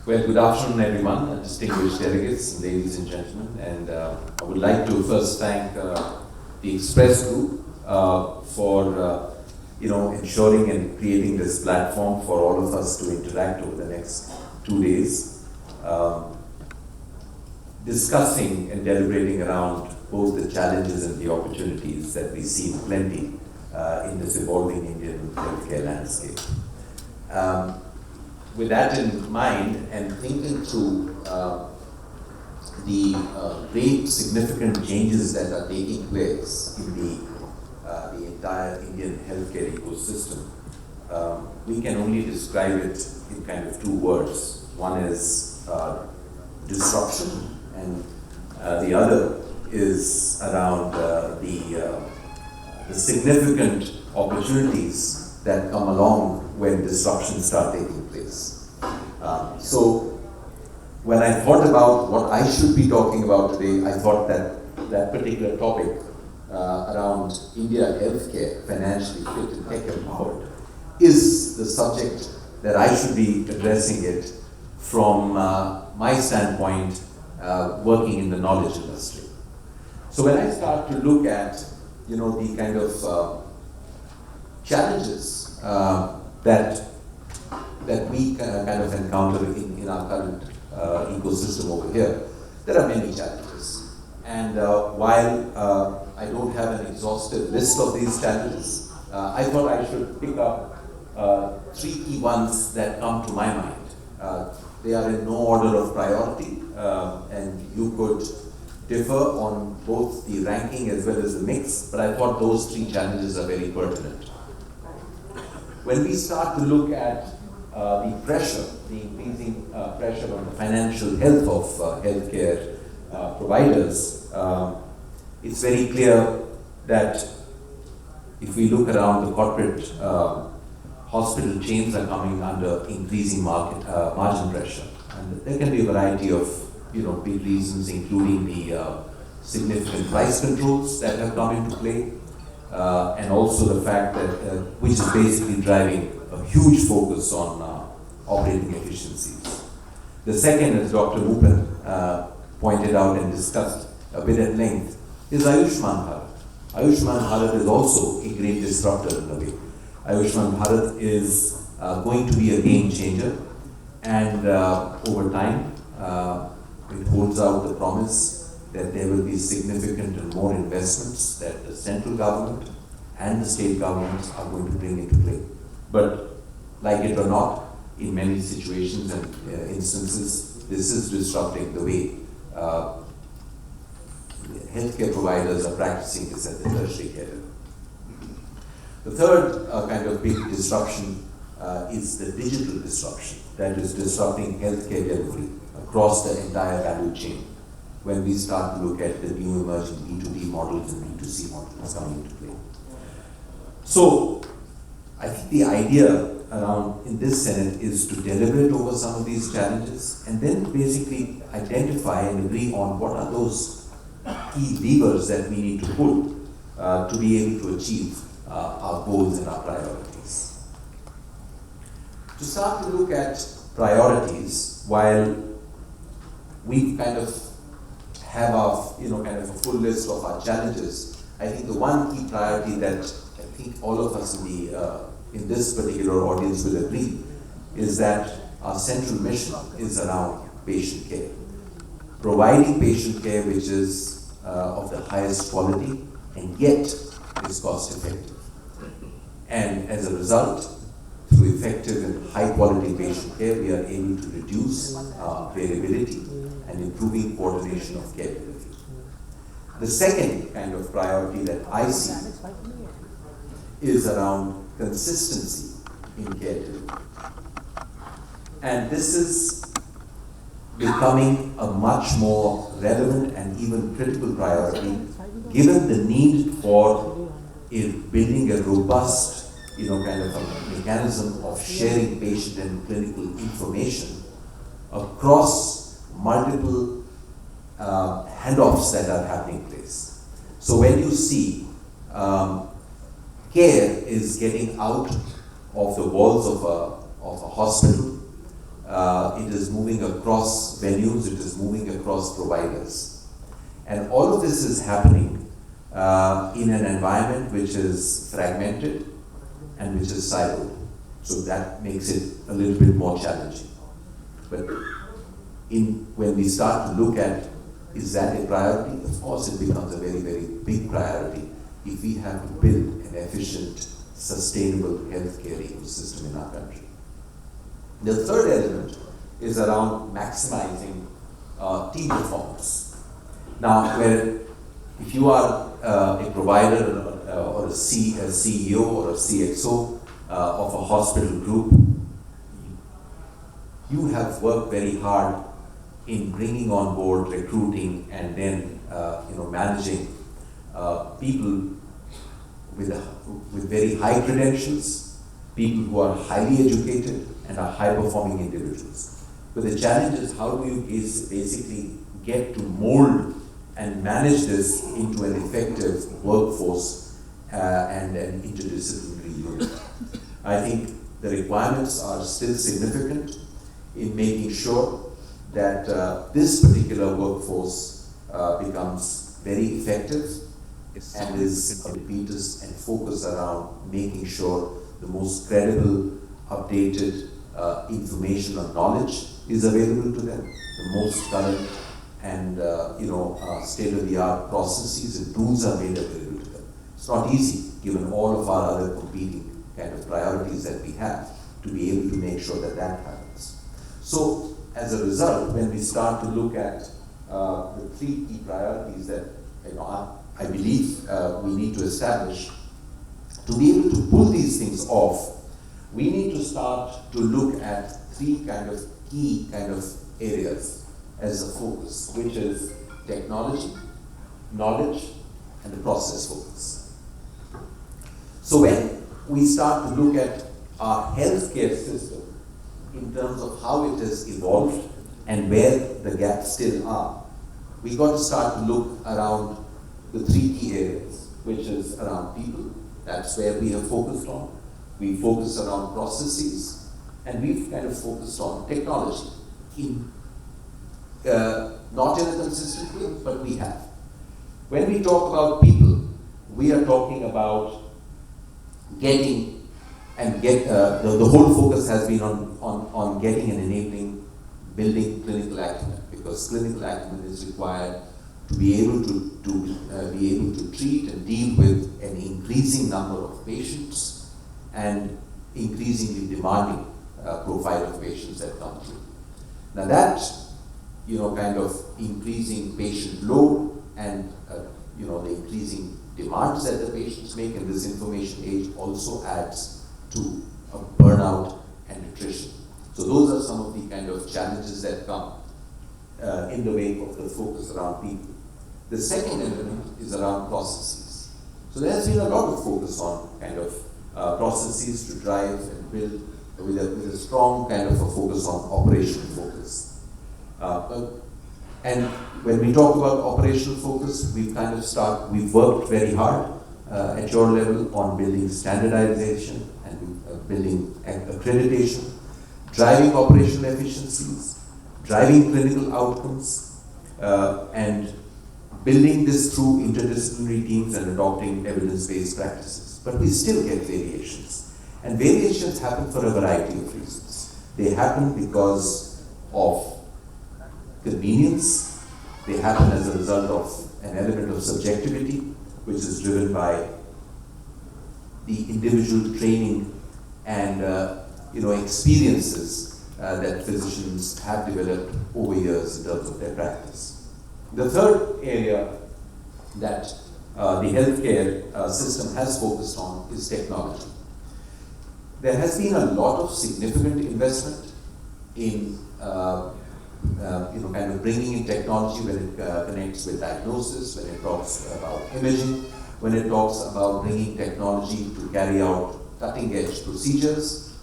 Well, good afternoon, everyone, distinguished delegates, ladies and gentlemen. And I would like to first thank the Express Group for ensuring and creating this platform for all of us to interact over the next 2 days, discussing and deliberating around both the challenges and the opportunities that we see plenty in this evolving Indian healthcare landscape. With that in mind, and thinking through the great significant changes that are taking place in the entire Indian healthcare ecosystem, we can only describe it in kind of two words. One is disruption, and the other is around the significant opportunities that come along when disruptions start taking place. So when I thought about what I should be talking about today, I thought that particular topic around India healthcare, financially fit and tech empowered, is the subject that I should be addressing it from my standpoint, working in the knowledge industry. So when I start to look at the kind of challenges that we kind of encounter in our current ecosystem over here, there are many challenges. And while I don't have an exhaustive list of these challenges, I thought I should pick up three key ones that come to my mind. They are in no order of priority, and you could differ on both the ranking as well as the mix, but I thought those three challenges are very pertinent. When we start to look at the pressure, the increasing pressure on the financial health of healthcare providers, it's very clear that if we look around, the corporate hospital chains are coming under increasing margin pressure. And there can be a variety of big reasons, including the significant price controls that have come into play, and also the fact that, which is basically driving a huge focus on operating efficiencies. The second, as Dr. Moopan pointed out and discussed a bit at length, is Ayushman Bharat. Ayushman Bharat is also a great disruptor in a way. Ayushman Bharat is going to be a game changer, and over time, it holds out the promise that there will be significant and more investments that the central government and the state governments are going to bring into play. But like it or not, in many situations and instances, this is disrupting the way healthcare providers are practicing this at the tertiary care level. The third kind of big disruption is the digital disruption that is disrupting healthcare delivery across the entire value chain when we start to look at the new emerging B2B models and B2C models coming into play. So I think the idea around in this Senate is to deliberate over some of these challenges and then basically identify and agree on what are those key levers that we need to pull to be able to achieve our goals and our priorities. To start to look at priorities, while we kind of have our, kind of a full list of our challenges, I think the one key priority that I think all of us in this particular audience will agree is that our central mission is around patient care. Providing patient care which is of the highest quality and yet is cost effective. And as a result, through effective and high quality patient care, we are able to reduce variability and improving coordination of care delivery. The second kind of priority that I see is around consistency in care delivery. And this is becoming a much more relevant and even critical priority given the need for building a robust kind of a mechanism of sharing patient and clinical information across multiple handoffs that are happening place. So when you see care is getting out of the walls of a hospital, it is moving across venues, it is moving across providers. And all of this is happening in an environment which is fragmented and which is siloed. So that makes it a little bit more challenging. But when we start to look at, is that a priority? Of course it becomes a very, very big priority if we have to build an efficient, sustainable healthcare ecosystem in our country. The third element is around maximizing team performance. Now, if you are a provider or a CEO or a CXO of a hospital group, you have worked very hard in bringing on board, recruiting, and then managing people with very high credentials, people who are highly educated and are high-performing individuals. But the challenge is, how do you basically get to mold and manage this into an effective workforce and an interdisciplinary unit? I think the requirements are still significant in making sure that this particular workforce becomes very effective and is impetus and focus around making sure the most credible, updated information or knowledge is available to them, the most current and state-of-the-art processes and tools are made available to them. It's not easy, given all of our other competing kind of priorities that we have, to be able to make sure that that happens. So, as a result, when we start to look at the three key priorities that I believe we need to establish, to be able to pull these things off, we need to start to look at three key areas as a focus, which is technology, knowledge, and the process focus. So when we start to look at our healthcare system in terms of how it has evolved and where the gaps still are, we got to start to look around the three key areas, which is around people. That's where we have focused on. We focus around processes, and we've kind of focused on technology not in a consistent way, but we have. When we talk about people, we are talking about the whole focus has been on getting and enabling, building clinical acumen, because clinical acumen is required to be able to treat and deal with an increasing number of patients and increasingly demanding profile of patients that come through. Now that kind of increasing patient load and the increasing demands that the patients make in this information age also adds to a burnout and attrition. So those are some of the kind of challenges that come in the wake of the focus around people. The second element is around processes. So there has been a lot of focus on kind of processes to drive and build with a strong kind of a focus on operational focus. And when we talk about operational focus, we've worked very hard at your level on building standardization and building accreditation, driving operational efficiencies, driving clinical outcomes, and building this through interdisciplinary teams and adopting evidence-based practices. But we still get variations. And variations happen for a variety of reasons. They happen because of convenience. They happen as a result of an element of subjectivity, which is driven by the individual training and experiences that physicians have developed over years in terms of their practice. The third area that the healthcare system has focused on is technology. There has been a lot of significant investment in kind of bringing in technology when it connects with diagnosis, when it talks about imaging, when it talks about bringing technology to carry out cutting-edge procedures.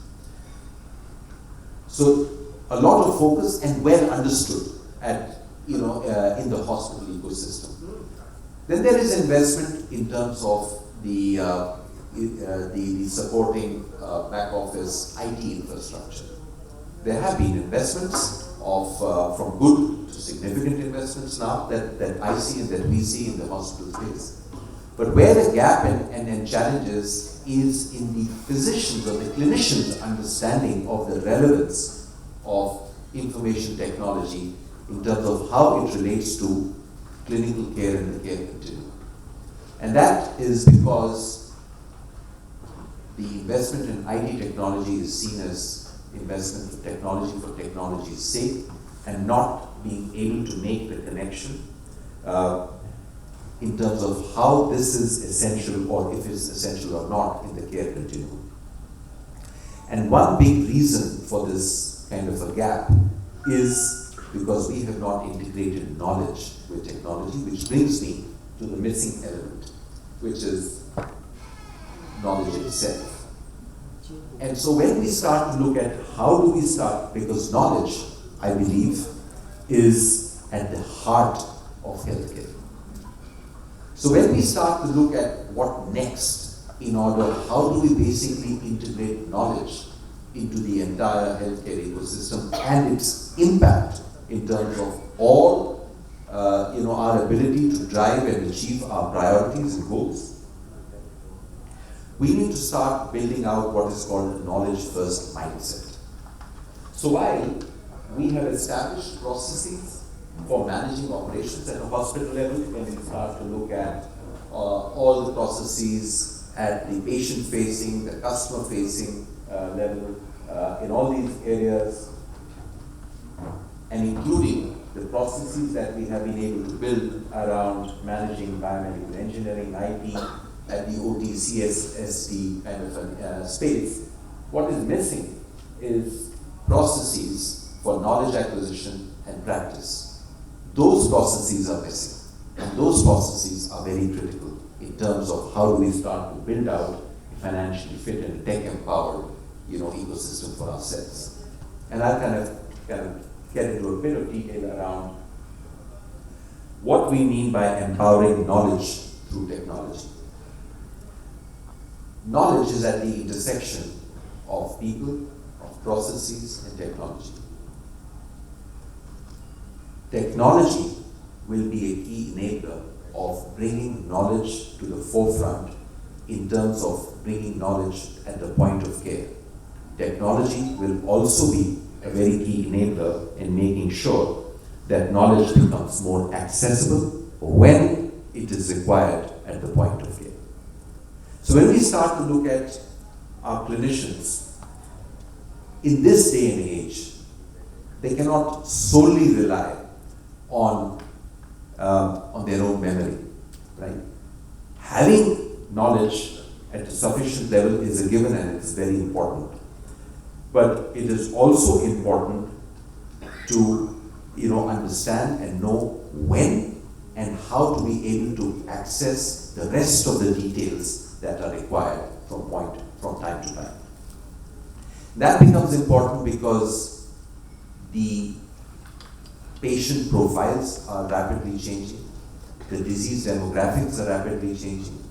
So a lot of focus and well understood at in the hospital ecosystem. Then there is investment in terms of the supporting back office IT infrastructure. There have been investments from good to significant investments now that I see and that we see in the hospital space. But where the gap and challenges is in the physicians or the clinicians' understanding of the relevance of information technology in terms of how it relates to clinical care and the care continuum. And that is because the investment in IT technology is seen as investment for technology's sake, and not being able to make the connection in terms of how this is essential, or if it's essential or not, in the care continuum. And one big reason for this kind of a gap is because we have not integrated knowledge with technology, which brings me to the missing element, which is knowledge itself. And so when we start to look at how do we start, because knowledge, I believe, is at the heart of healthcare. So when we start to look at what next, in order, how do we basically integrate knowledge into the entire healthcare ecosystem and its impact in terms of all our ability to drive and achieve our priorities and goals, we need to start building out what is called a knowledge-first mindset. So while we have established processes for managing operations at a hospital level, when we start to look at all the processes at the patient-facing, the customer-facing level, in all these areas, and including the processes that we have been able to build around managing biomedical engineering, IT, at the OT, CSSD kind of a space, what is missing is processes for knowledge acquisition and practice. Those processes are missing, and those processes are very critical in terms of how do we start to build out a financially fit and tech-empowered ecosystem for ourselves. And I'll kind of get into a bit of detail around what we mean by empowering knowledge through technology. Knowledge is at the intersection of people, of processes, and technology. Technology will be a key enabler of bringing knowledge to the forefront in terms of bringing knowledge at the point of care. Technology will also be a very key enabler in making sure that knowledge becomes more accessible when it is required at the point of care. So when we start to look at our clinicians, in this day and age, they cannot solely rely on their own memory, right? Having knowledge at a sufficient level is a given, and it's very important. But it is also important to understand and know when and how to be able to access the rest of the details that are required from time to time. That becomes important because the patient profiles are rapidly changing, the disease demographics are rapidly changing,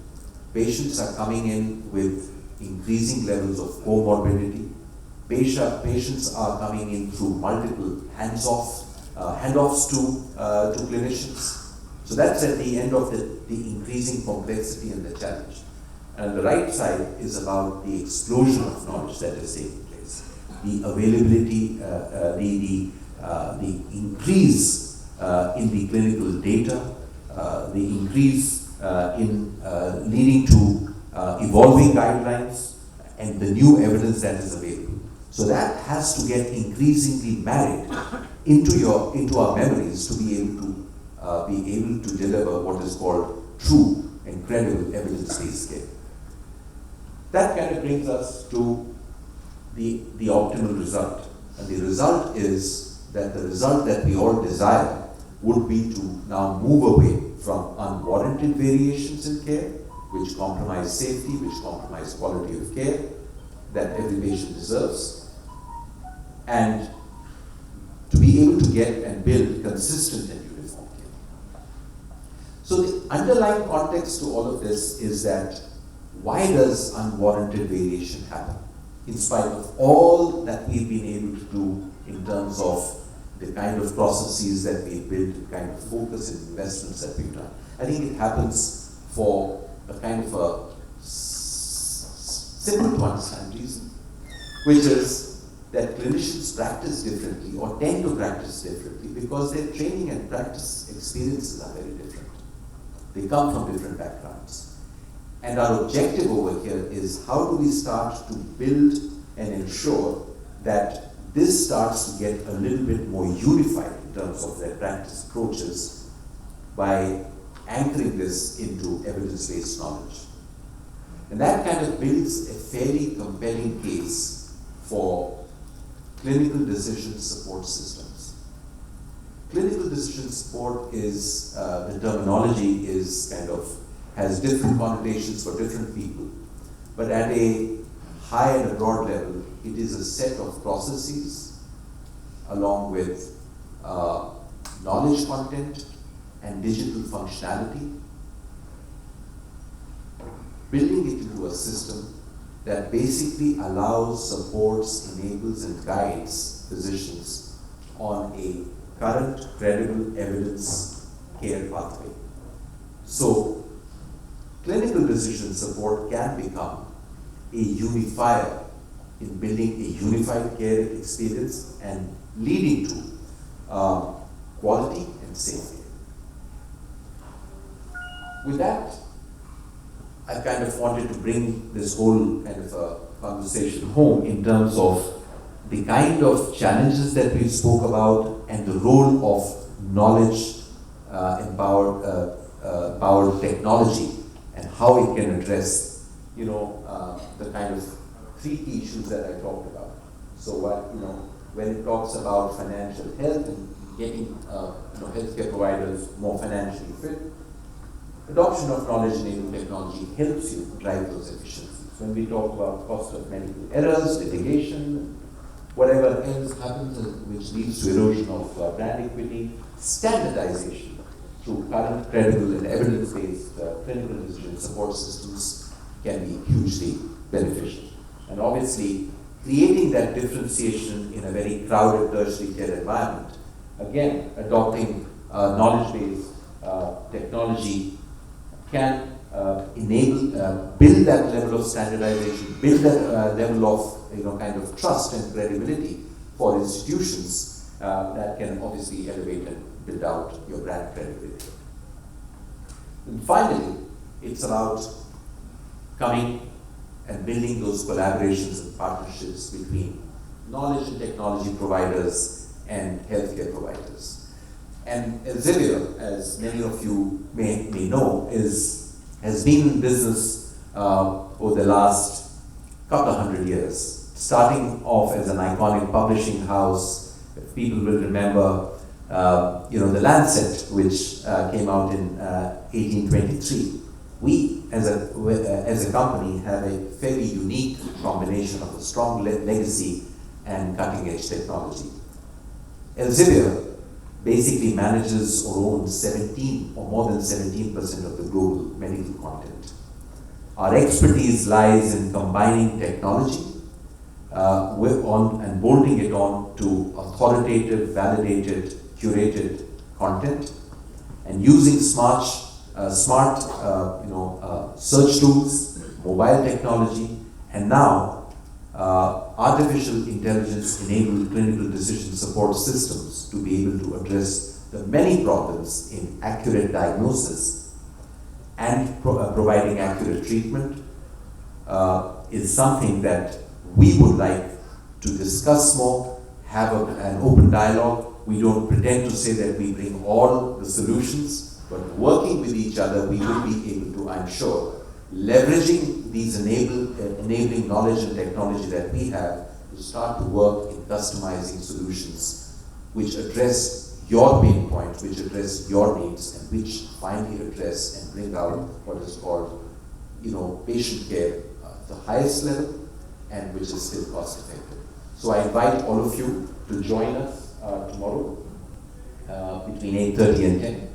patients are coming in with increasing levels of comorbidity, patients are coming in through multiple handoffs to clinicians. So that's at the end of the increasing complexity and the challenge. And the right side is about the explosion of knowledge that is taking place, the availability, the increase in the clinical data, the increase in leading to evolving guidelines, and the new evidence that is available. So that has to get increasingly married into our memories to be able to deliver what is called true and credible evidence-based care. That kind of brings us to the optimal result. And the result is that the result that we all desire would be to now move away from unwarranted variations in care, which compromise safety, which compromise quality of care that every patient deserves, and to be able to get and build consistent and uniform care. So the underlying context to all of this is that why does unwarranted variation happen? in spite of all that we've been able to do in terms of the kind of processes that we've built, the kind of focus and investments that we've done. I think it happens for a kind of a simple to understand reason, which is that clinicians practice differently or tend to practice differently because their training and practice experiences are very different. They come from different backgrounds. And our objective over here is how do we start to build and ensure that this starts to get a little bit more unified in terms of their practice approaches by anchoring this into evidence-based knowledge. And that kind of builds a fairly compelling case for clinical decision support systems. Clinical decision support is, the terminology is has different connotations for different people, but at a high and a broad level, it is a set of processes along with knowledge content and digital functionality, building it into a system that basically allows, supports, enables, and guides physicians on a current, credible evidence care pathway. So, clinical decision support can become a unifier in building a unified care experience and leading to quality and safety. With that, I kind of wanted to bring this whole kind of a conversation home in terms of the kind of challenges that we spoke about and the role of knowledge empowered technology and how it can address, the kind of three key issues that I talked about. So when it talks about financial health and getting healthcare providers more financially fit, adoption of knowledge-enabled technology helps you drive those efficiencies. When we talk about cost of medical errors, litigation, whatever else happens which leads to erosion of brand equity, standardization through current, credible, and evidence-based clinical decision support systems can be hugely beneficial. And obviously, creating that differentiation in a very crowded tertiary care environment, again, adopting knowledge-based technology can build that level of standardization, build that level of kind of trust and credibility for institutions that can obviously elevate and build out your brand credibility. And finally, it's about coming and building those collaborations and partnerships between knowledge and technology providers and healthcare providers. And Elsevier, as many of you may know, has been in business over the last couple of hundred years, starting off as an iconic publishing house. If people will remember, the Lancet, which came out in 1823. We, as a company, have a fairly unique combination of a strong legacy and cutting-edge technology. Elsevier basically manages or owns 17 or more than 17% of the global medical content. Our expertise lies in combining technology and bolting it on to authoritative, validated, curated content, and using smart search tools, mobile technology, and now artificial intelligence-enabled clinical decision support systems to be able to address the many problems in accurate diagnosis and providing accurate treatment is something that we would like to discuss more, have an open dialogue. We don't pretend to say that we bring all the solutions, but working with each other, we will be able to, I'm sure, leveraging these enabling knowledge and technology that we have to start to work in customizing solutions which address your pain points, which address your needs, and which finally address and bring out what is called, patient care at the highest level and which is still cost effective. So I invite all of you to join us tomorrow between 8:30 and 10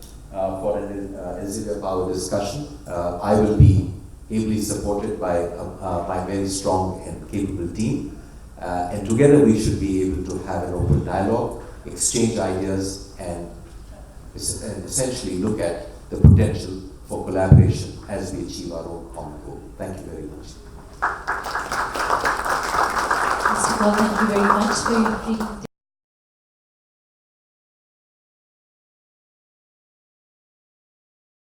for an Elsevier Power discussion. I will be ably supported by a very strong and capable team. And together we should be able to have an open dialogue, exchange ideas, and essentially look at the potential for collaboration as we achieve our own common goal. Thank you very much. Mr. Kaul, thank you very much for your